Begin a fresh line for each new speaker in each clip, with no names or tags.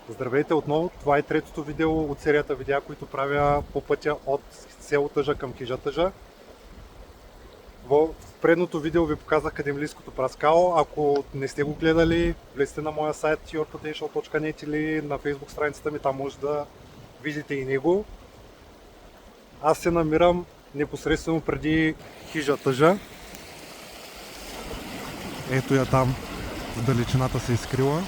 Здравейте отново, това е третото видео от серията видеа, които правя по пътя от село Тъжа към хижа Тъжа. В предното видео ви показах Кадимлийското праскало. Ако не сте го гледали, влезте на моя сайт yourpotential.net или на Facebook страницата ми, там може да видите и него. Аз се намирам непосредствено преди хижа Тъжа. Ето я там, в далечината се изкрила.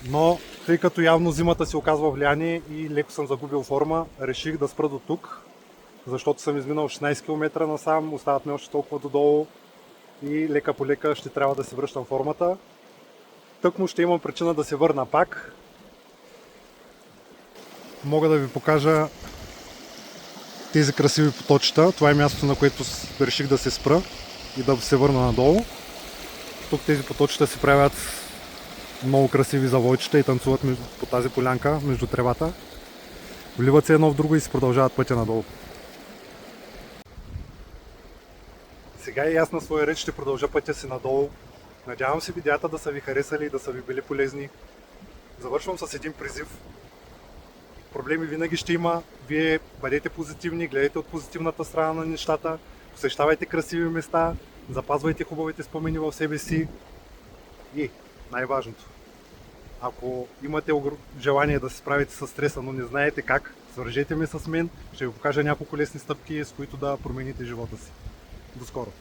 Но тъй като явно зимата си оказва влияние и леко съм загубил форма, реших да спра до тук, защото съм изминал 16 км насам, остават ми още толкова додолу и лека по лека ще трябва да се връщам формата. Тъкмо ще имам причина да се върна пак. Мога да ви покажа тези красиви поточета. Това е мястото, на което реших да се спра и да се върна надолу. Тук тези поточета се правят много красиви завойчета и танцуват по тази полянка, между тревата. Вливат се едно в друго и се продължават пътя надолу. Сега и аз на своя ред ще продължа пътя си надолу. Надявам се видеята да са ви харесали и да са ви били полезни. Завършвам с един призив. Проблеми винаги ще има. Вие бъдете позитивни, гледайте от позитивната страна на нещата, посещавайте красиви места, запазвайте хубавите спомени в себе си и най-важното, ако имате желание да се справите с стреса, но не знаете как, свържете ме с мен, ще ви покажа няколко лесни стъпки, с които да промените живота си. До скоро!